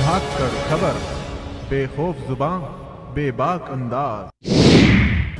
धाकड़ खबर, बेखौफ जुबान, बेबाक अंदाज।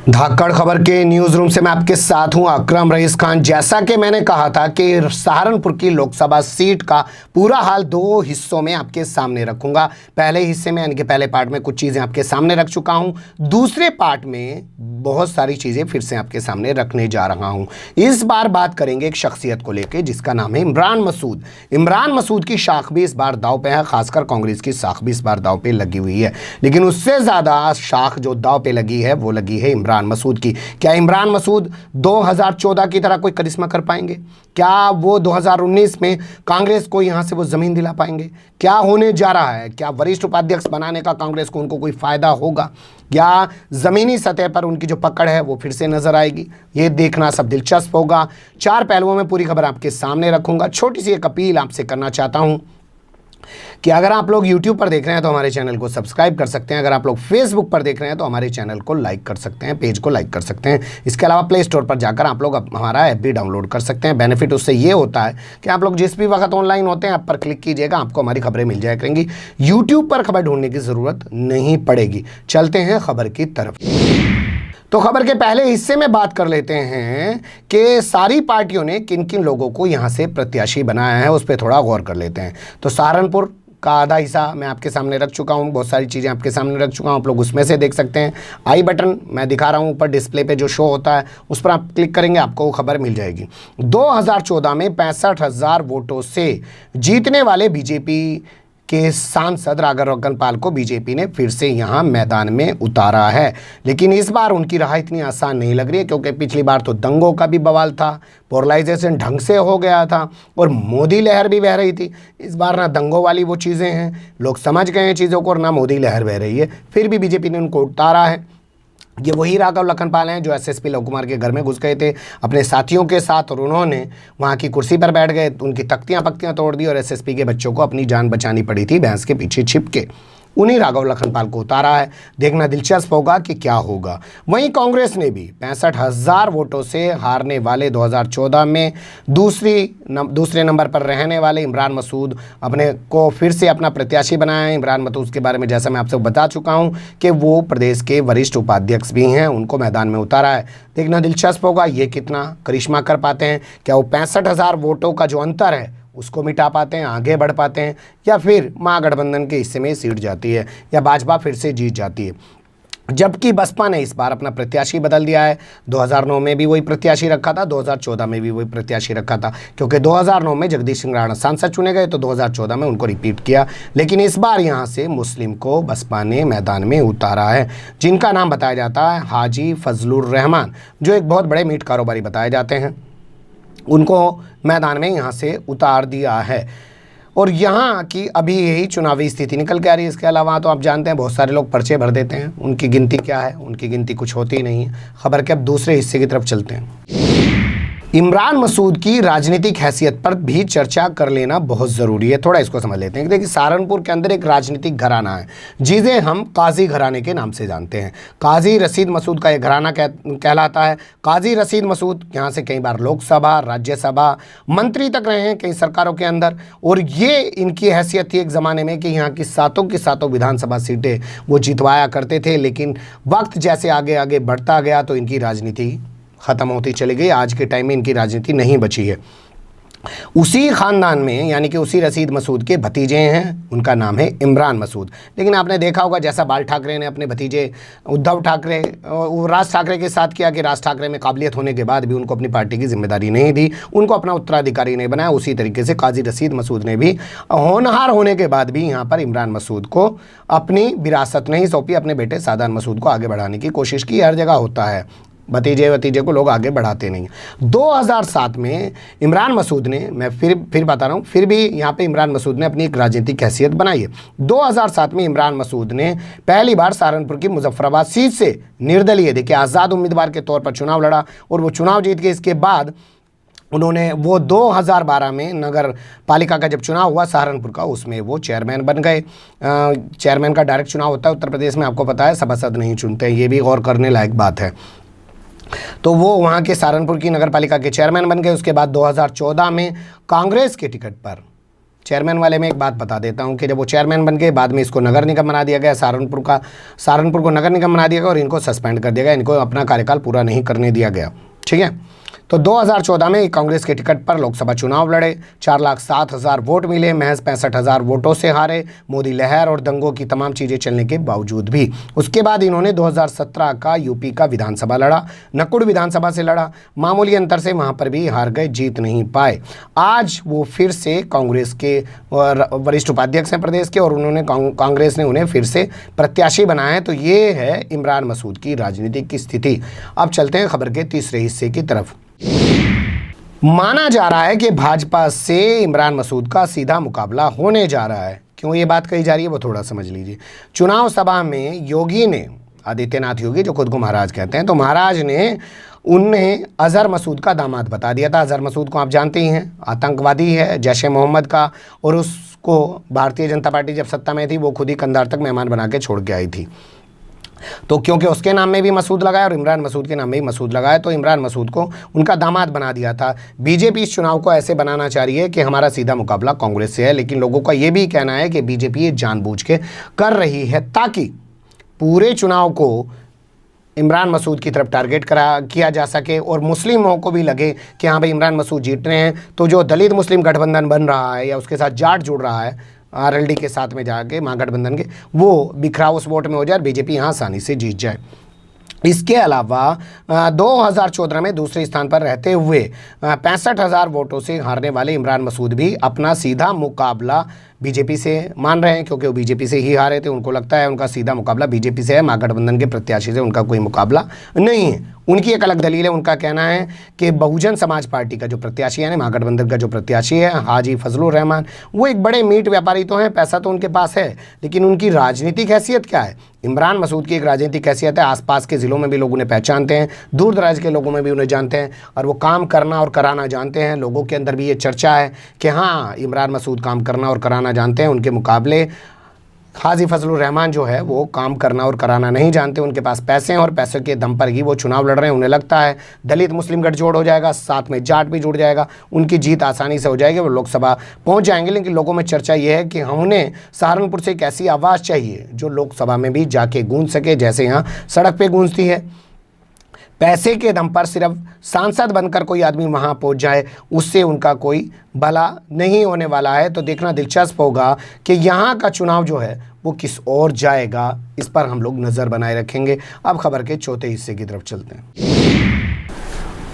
धाकड़ खबर के न्यूज रूम से मैं आपके साथ हूं अकरम रईस खान। जैसा कि मैंने कहा था कि सहारनपुर की लोकसभा सीट का पूरा हाल दो हिस्सों में आपके सामने रखूंगा। पहले हिस्से में यानी कि पहले पार्ट में कुछ चीज़ें आपके सामने रख चुका हूं, दूसरे पार्ट में बहुत सारी चीज़ें फिर से आपके सामने रखने जा रहा हूं। इस बार बात करेंगे एक शख्सियत को लेकर जिसका नाम है इमरान मसूद। इमरान मसूद की शाख भी इस बार दाव पे है, खासकर कांग्रेस की शाख भी इस बार दाव पे लगी हुई है, लेकिन उससे ज़्यादा शाख जो दाव पे लगी है वो लगी है इमरान मसूद की। क्या इमरान मसूद 2014 की तरह कोई करिश्मा कर पाएंगे? क्या वो 2019 में कांग्रेस को यहां से वो जमीन दिला पाएंगे? क्या होने जा रहा है? क्या वरिष्ठ उपाध्यक्ष बनाने का कांग्रेस को उनको कोई फायदा होगा या जमीनी सतह पर उनकी जो पकड़ है वो फिर से नजर आएगी? ये देखना सब दिलचस्प होगा। चार पहलुओं में पूरी खबर आपके सामने रखूंगा। छोटी सी एक अपील आपसे करना चाहता हूं कि अगर आप लोग YouTube पर देख रहे हैं तो हमारे चैनल को सब्सक्राइब कर सकते हैं, अगर आप लोग Facebook पर देख रहे हैं तो हमारे चैनल को लाइक कर सकते हैं, पेज को लाइक कर सकते हैं। इसके अलावा प्ले स्टोर पर जाकर आप लोग हमारा ऐप भी डाउनलोड कर सकते हैं। बेनिफिट उससे ये होता है कि आप लोग जिस भी वक्त ऑनलाइन होते हैं ऐप पर क्लिक कीजिएगा, आपको हमारी खबरें मिल जाया करेंगी। YouTube पर खबर ढूंढने की ज़रूरत नहीं पड़ेगी। चलते हैं खबर की तरफ। तो खबर के पहले हिस्से में बात कर लेते हैं कि सारी पार्टियों ने किन किन लोगों को यहां से प्रत्याशी बनाया है, उस पर थोड़ा गौर कर लेते हैं। तो सहारनपुर का आधा हिस्सा मैं आपके सामने रख चुका हूं, बहुत सारी चीज़ें आपके सामने रख चुका हूं, आप लोग उसमें से देख सकते हैं। आई बटन मैं दिखा रहा हूं ऊपर डिस्प्ले पे जो शो होता है उस पर आप क्लिक करेंगे, आपको वो खबर मिल जाएगी। 2014 में 65,000 वोटों से जीतने वाले बीजेपी के सांसद राघव लखनपाल को बीजेपी ने फिर से यहां मैदान में उतारा है, लेकिन इस बार उनकी राह इतनी आसान नहीं लग रही है, क्योंकि पिछली बार तो दंगों का भी बवाल था, पोलराइजेशन ढंग से हो गया था और मोदी लहर भी बह रही थी। इस बार ना दंगों वाली वो चीज़ें हैं, लोग समझ गए हैं चीज़ों को, और ना मोदी लहर बह रही है, फिर भी बीजेपी ने उनको उतारा है। ये वही राघव लखनपाल हैं जो एसएसपी लव कुमार के घर में घुस गए थे अपने साथियों के साथ, और उन्होंने वहाँ की कुर्सी पर बैठ गए, उनकी तख्तियाँ पख्तियाँ तोड़ दी और एसएसपी के बच्चों को अपनी जान बचानी पड़ी थी भैंस के पीछे छिप के। उन्हीं राघव लखनपाल को उतारा है। देखना दिलचस्प होगा कि क्या होगा। वहीं कांग्रेस ने भी 65,000 वोटों से हारने वाले 2014 में दूसरे नंबर पर रहने वाले इमरान मसूद अपने को फिर से अपना प्रत्याशी बनाया है। इमरान मसूद के बारे में जैसा मैं आपसे बता चुका हूं कि वो प्रदेश के वरिष्ठ उपाध्यक्ष भी हैं, उनको मैदान में उतारा है। देखना दिलचस्प होगा ये कितना करिश्मा कर पाते हैं। क्या वो 65,000 वोटों का जो अंतर है उसको मिटा पाते हैं, आगे बढ़ पाते हैं, या फिर महागठबंधन के हिस्से में सीट जाती है या भाजपा फिर से जीत जाती है। जबकि बसपा ने इस बार अपना प्रत्याशी बदल दिया है। 2009 में भी वही प्रत्याशी रखा था, 2014 में भी वही प्रत्याशी रखा था, क्योंकि 2009 में जगदीश सिंह राणा सांसद चुने गए तो 2014 में उनको रिपीट किया, लेकिन इस बार यहाँ से मुस्लिम को बसपा ने मैदान में उतारा है, जिनका नाम बताया जाता है हाजी फजलुर रहमान, जो एक बहुत बड़े मीट कारोबारी बताए जाते हैं। उनको मैदान में यहाँ से उतार दिया है और यहाँ की अभी यही चुनावी स्थिति निकल के आ रही है। इसके अलावा तो आप जानते हैं बहुत सारे लोग पर्चे भर देते हैं, उनकी गिनती क्या है? उनकी गिनती कुछ होती नहीं है। खबर के अब दूसरे हिस्से की तरफ चलते हैं। इमरान मसूद की राजनीतिक हैसियत पर भी चर्चा कर लेना बहुत ज़रूरी है। थोड़ा इसको समझ लेते हैं कि देखिए सहारनपुर के अंदर एक राजनीतिक घराना है जिसे हम काजी घराने के नाम से जानते हैं। काजी रशीद मसूद का एक घराना कहलाता है। काजी रशीद मसूद यहाँ से कई बार लोकसभा, राज्यसभा, मंत्री तक रहे हैं कई सरकारों के अंदर, और ये इनकी हैसियत थी एक ज़माने में कि यहाँ की सातों विधानसभा सीटें वो जितवाया करते थे, लेकिन वक्त जैसे आगे आगे बढ़ता गया तो इनकी राजनीति ख़त्म होती चली गई। आज के टाइम में इनकी राजनीति नहीं बची है। उसी ख़ानदान में यानी कि उसी रशीद मसूद के भतीजे हैं, उनका नाम है इमरान मसूद। लेकिन आपने देखा होगा जैसा बाल ठाकरे ने अपने भतीजे उद्धव ठाकरे राज ठाकरे के साथ किया कि राज ठाकरे में काबिलियत होने के बाद भी उनको अपनी पार्टी की जिम्मेदारी नहीं दी, उनको अपना उत्तराधिकारी नहीं बनाया, उसी तरीके से काजी रशीद मसूद ने भी होनहार होने के बाद भी यहाँ पर इमरान मसूद को अपनी विरासत नहीं सौंपी, अपने बेटे सादान मसूद को आगे बढ़ाने की कोशिश की। हर जगह होता है, भतीजे को लोग आगे बढ़ाते नहीं। 2007 में इमरान मसूद ने, मैं फिर बता रहा हूँ, फिर भी यहाँ पे इमरान मसूद ने अपनी एक राजनीतिक हैसियत बनाई है। 2007 में इमरान मसूद ने पहली बार सहारनपुर की मुजफ्फराबाद सीट से निर्दलीय, देखिए आज़ाद उम्मीदवार के तौर पर चुनाव लड़ा और वो चुनाव जीत गए। इसके बाद उन्होंने वो 2012 में नगर पालिका का जब चुनाव हुआ सहारनपुर का, उसमें वो चेयरमैन बन गए। चेयरमैन का डायरेक्ट चुनाव होता है उत्तर प्रदेश में, आपको पता है, सभासद नहीं चुनते हैं, ये भी गौर करने लायक बात है। तो वो वहाँ के सहारनपुर की नगर पालिका के चेयरमैन बन गए। उसके बाद 2014 में कांग्रेस के टिकट पर चेयरमैन वाले में एक बात बता देता हूं कि जब वो चेयरमैन बन गए, बाद में इसको नगर निगम बना दिया गया, सहारनपुर को नगर निगम बना दिया गया और इनको सस्पेंड कर दिया गया, इनको अपना कार्यकाल पूरा नहीं करने दिया गया। ठीक है, तो 2014 में कांग्रेस के टिकट पर लोकसभा चुनाव लड़े, 4,07,000 वोट मिले, महज 65,000 वोटों से हारे। मोदी लहर और दंगों की तमाम चीज़ें चलने के बावजूद भी उसके बाद इन्होंने 2017 का यूपी का विधानसभा लड़ा, नकुड़ विधानसभा से लड़ा, मामूली अंतर से वहां पर भी हार गए, जीत नहीं पाए। आज वो फिर से कांग्रेस के वरिष्ठ उपाध्यक्ष हैं प्रदेश के, और उन्होंने कांग्रेस ने उन्हें फिर से प्रत्याशी बनाया है। तो ये है इमरान मसूद की राजनीतिक की स्थिति। अब चलते हैं खबर के तीसरे हिस्से की तरफ। माना जा रहा है कि भाजपा से इमरान मसूद का सीधा मुकाबला होने जा रहा है। क्यों ये बात कही जा रही है वो थोड़ा समझ लीजिए। चुनाव सभा में योगी ने, आदित्यनाथ योगी जो खुद को महाराज कहते हैं, तो महाराज ने उन्हें अजहर मसूद का दामाद बता दिया था। अजहर मसूद को आप जानते ही हैं, आतंकवादी है, जैश-ए मोहम्मद का, और उसको भारतीय जनता पार्टी जब सत्ता में थी वो खुद ही कंधार तक मेहमान बना के छोड़ के आई थी। तो क्योंकि उसके नाम में भी मसूद लगाया और इमरान मसूद के नाम में भी मसूद लगाया, तो इमरान मसूद को उनका दामाद बना दिया था। बीजेपी इस चुनाव को ऐसे बनाना चाह रही है कि हमारा सीधा मुकाबला कांग्रेस से है, लेकिन लोगों का ये भी कहना है कि बीजेपी ये जानबूझ के कर रही है ताकि पूरे चुनाव को इमरान मसूद की तरफ टारगेट किया जा सके और मुस्लिमों को भी लगे कि हाँ भाई इमरान मसूद जीत रहे हैं, तो जो दलित मुस्लिम गठबंधन बन रहा है या उसके साथ जाट जुड़ रहा है आरएलडी के साथ में जाके महागठबंधन के, वो बिखराव उस वोट में हो जाए और बीजेपी यहाँ आसानी से जीत जाए। इसके अलावा 2014 में दूसरे स्थान पर रहते हुए 65,000 वोटों से हारने वाले इमरान मसूद भी अपना सीधा मुकाबला बीजेपी से मान रहे हैं, क्योंकि वो बीजेपी से ही हारे थे। उनको लगता है उनका सीधा मुकाबला बीजेपी से है, महागठबंधन के प्रत्याशी से उनका कोई मुकाबला नहीं है। उनकी एक अलग दलील है, उनका कहना है कि बहुजन समाज पार्टी का जो प्रत्याशी है, महागठबंधन का जो प्रत्याशी है हाजी फजलुर रहमान, वो एक बड़े मीट व्यापारी तो हैं, पैसा तो उनके पास है, लेकिन उनकी राजनीतिक हैसियत क्या है? इमरान मसूद की एक राजनीतिक हैसियत है, आसपास के ज़िलों में भी लोग उन्हें पहचानते हैं, दूर दराज के लोगों में भी उन्हें जानते हैं, और वो काम करना और कराना जानते हैं। लोगों के अंदर भी ये चर्चा है कि हाँ इमरान मसूद काम करना और कराना जानते हैं, उनके मुकाबले हाजी फजलुर रहमान जो है वो काम करना और कराना नहीं जानते। उनके पास पैसे हैं और पैसे के दम पर ही वो चुनाव लड़ रहे हैं। उन्हें लगता है दलित मुस्लिम गठजोड़ हो जाएगा, साथ में जाट भी जुड़ जाएगा, उनकी जीत आसानी से हो जाएगी, वो लोकसभा पहुंच जाएंगे। लेकिन लोगों में चर्चा ये है कि उन्हें सहारनपुर से एक ऐसी आवाज़ चाहिए जो लोकसभा में भी जाके गूंज सके, जैसे यहाँ सड़क पर गूंजती है। पैसे के दम पर सिर्फ सांसद बनकर कोई आदमी वहां पहुंच जाए, उससे उनका कोई भला नहीं होने वाला है। तो देखना दिलचस्प होगा कि यहाँ का चुनाव जो है वो किस ओर जाएगा, इस पर हम लोग नज़र बनाए रखेंगे। अब खबर के चौथे हिस्से की तरफ चलते हैं।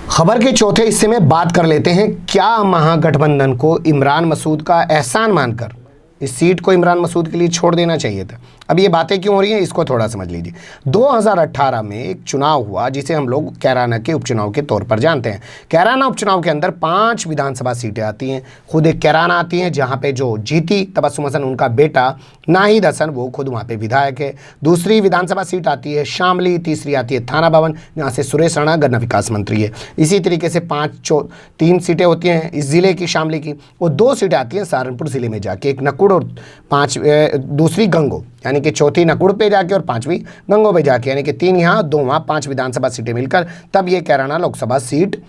खबर के चौथे हिस्से में बात कर लेते हैं, क्या महागठबंधन को इमरान मसूद का एहसान मानकर इस सीट को इमरान मसूद के लिए छोड़ देना चाहिए था? अब ये बातें क्यों हो रही हैं इसको थोड़ा समझ लीजिए। 2018 में एक चुनाव हुआ जिसे हम लोग कैराना के उपचुनाव के तौर पर जानते हैं। कैराना उपचुनाव के अंदर 5 विधानसभा सीटें आती हैं, खुद एक कैराना आती हैं जहां पे जो जीती तबस्सुम हसन, उनका बेटा नाहिद हसन, वो खुद वहां पे विधायक है। दूसरी विधानसभा सीट आती है शामली, तीसरी आती है थाना भवन, जहाँ से सुरेश राणा गन्ना विकास मंत्री है। इसी तरीके से 3 सीटें होती हैं इस ज़िले की शामली की, और 2 सीटें आती हैं सहारनपुर ज़िले में जाके, एक नकुड़ और दूसरी गंगो, यानी कि चौथी नकुड़ पे जाके और 5वीं गंगो पे जाके, यानी कि 3 यहाँ 2 वहाँ, 5 विधानसभा सीटें मिलकर तब ये कैराना लोकसभा सीट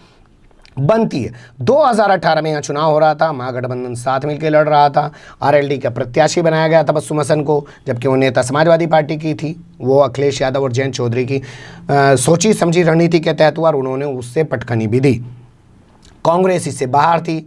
बनती है। 2018 में यहाँ चुनाव हो रहा था, महागठबंधन साथ मिलकर लड़ रहा था। आरएलडी का प्रत्याशी बनाया गया तबस्सुम हसन को, जबकि वो नेता समाजवादी पार्टी की थी, वो अखिलेश यादव और जयंत चौधरी की सोची समझी रणनीति के तहत हुआ और उन्होंने उससे पटखनी भी दी। कांग्रेस इससे बाहर थी।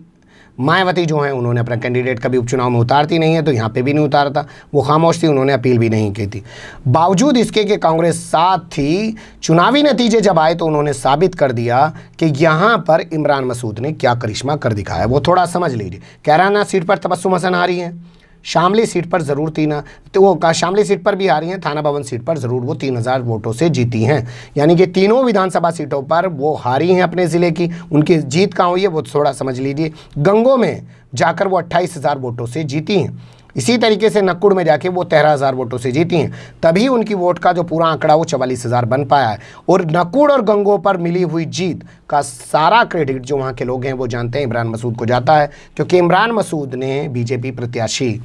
मायावती जो हैं उन्होंने अपना कैंडिडेट कभी उपचुनाव में उतारती नहीं है, तो यहाँ पे भी नहीं उतारा था, वो खामोश थी, उन्होंने अपील भी नहीं की थी। बावजूद इसके कि कांग्रेस साथ थी, चुनावी नतीजे जब आए तो उन्होंने साबित कर दिया कि यहाँ पर इमरान मसूद ने क्या करिश्मा कर दिखाया, वो थोड़ा समझ लीजिए। कैराना सीट पर तबस्सुम हसन आ रही हैं, शामली सीट पर ज़रूर शामली सीट पर भी आ रही हैं, थाना भवन सीट पर ज़रूर वो 3,000 वोटों से जीती हैं, यानी कि तीनों विधानसभा सीटों पर वो हारी हैं अपने ज़िले की। उनकी जीत कहाँ हुई है वो थोड़ा समझ लीजिए। गंगो में जाकर वो 28,000 वोटों से जीती हैं, इसी तरीके से नकुड़ में जाके वो 13,000 वोटों से जीती हैं, तभी उनकी वोट का जो पूरा आंकड़ा वो 44,000 बन पाया है। और नकुड़ और गंगो पर मिली हुई जीत का सारा क्रेडिट जो वहाँ के लोग हैं वो जानते हैं इमरान मसूद को जाता है, क्योंकि इमरान मसूद ने बीजेपी प्रत्याशी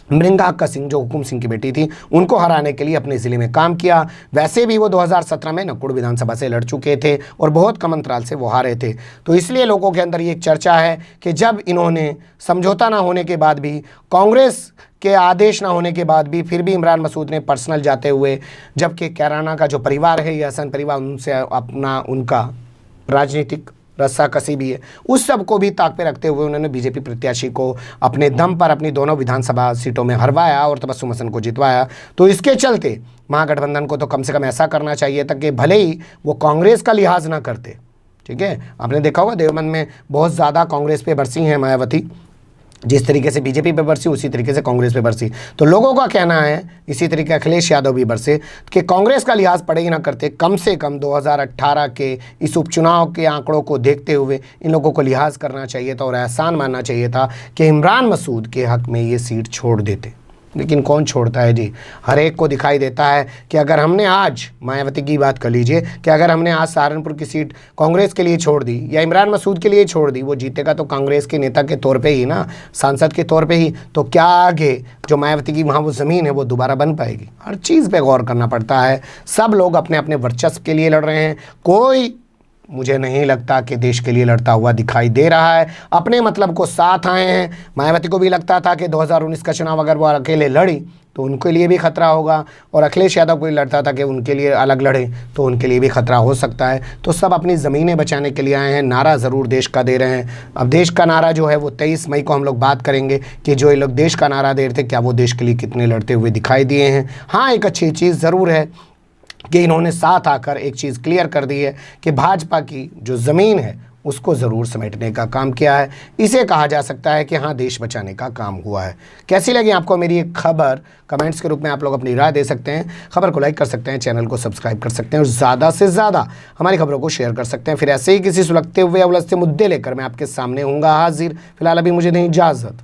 मृंगा हक्का सिंह जो हुकुम सिंह की बेटी थी, उनको हराने के लिए अपने ज़िले में काम किया। वैसे भी वो 2017 में नकुड़ विधानसभा से लड़ चुके थे और बहुत कम अंतराल से वो हारे थे। तो इसलिए लोगों के अंदर ये एक चर्चा है कि जब इन्होंने समझौता ना होने के बाद भी, कांग्रेस के आदेश ना होने के बाद भी, फिर भी इमरान मसूद ने पर्सनल जाते हुए, जबकि कैराना का जो परिवार है, ये हसन परिवार, उनसे अपना उनका राजनीतिक रस्साकसी भी है, उस सब को भी ताक पे रखते हुए उन्होंने बीजेपी प्रत्याशी को अपने दम पर अपनी दोनों विधानसभा सीटों में हरवाया और तबस्सुम हसन को जितवाया। तो इसके चलते महागठबंधन को तो कम से कम ऐसा करना चाहिए था कि भले ही वो कांग्रेस का लिहाज ना करते, ठीक है। आपने देखा होगा देवबंद में बहुत ज़्यादा कांग्रेस पे बरसी हैं मायावती, जिस तरीके से बीजेपी पे बरसी उसी तरीके से कांग्रेस पे बरसी। तो लोगों का कहना है, इसी तरीके अखिलेश यादव भी बरसे, कि कांग्रेस का लिहाज पड़े ही ना करते, कम से कम 2018 के इस उपचुनाव के आंकड़ों को देखते हुए इन लोगों को लिहाज करना चाहिए था और एहसान मानना चाहिए था कि इमरान मसूद के हक में ये सीट छोड़ देते। लेकिन कौन छोड़ता है जी। हर एक को दिखाई देता है कि अगर हमने आज, मायावती की बात कर लीजिए, कि अगर हमने आज सहारनपुर की सीट कांग्रेस के लिए छोड़ दी या इमरान मसूद के लिए छोड़ दी, वो जीतेगा तो कांग्रेस के नेता के तौर पे ही ना, सांसद के तौर पे ही। तो क्या आगे जो मायावती की वहाँ वो ज़मीन है वो दोबारा बन पाएगी? हर चीज़ पे गौर करना पड़ता है। सब लोग अपने अपने वर्चस्व के लिए लड़ रहे हैं, कोई मुझे नहीं लगता कि देश के लिए लड़ता हुआ दिखाई दे रहा है। अपने मतलब को साथ आए हैं। मायावती को भी लगता था कि 2019 का चुनाव अगर वो अकेले लड़ी तो उनके लिए भी खतरा होगा, और अखिलेश यादव को भी लगता था कि उनके लिए अलग लड़े तो उनके लिए भी खतरा हो सकता है। तो सब अपनी ज़मीनें बचाने के लिए आए हैं। नारा ज़रूर देश का दे रहे हैं। अब देश का नारा जो है वो 23 मई को हम लोग बात करेंगे कि जो ये लोग देश का नारा दे रहे थे, क्या वो देश के लिए कितने लड़ते हुए दिखाई दिए हैं। हाँ, एक अच्छी चीज़ ज़रूर है कि इन्होंने साथ आकर एक चीज़ क्लियर कर दी है कि भाजपा की जो ज़मीन है उसको ज़रूर समेटने का काम किया है। इसे कहा जा सकता है कि हाँ, देश बचाने का काम हुआ है। कैसी लगी आपको मेरी एक खबर? कमेंट्स के रूप में आप लोग अपनी राय दे सकते हैं। खबर को लाइक कर सकते हैं, चैनल को सब्सक्राइब कर सकते हैं और ज़्यादा से ज़्यादा हमारी खबरों को शेयर कर सकते हैं। फिर ऐसे ही किसी सुलगते हुए या उलझते मुद्दे लेकर मैं आपके सामने हूँगा हाजिर। फिलहाल अभी मुझे दें इजाज़त।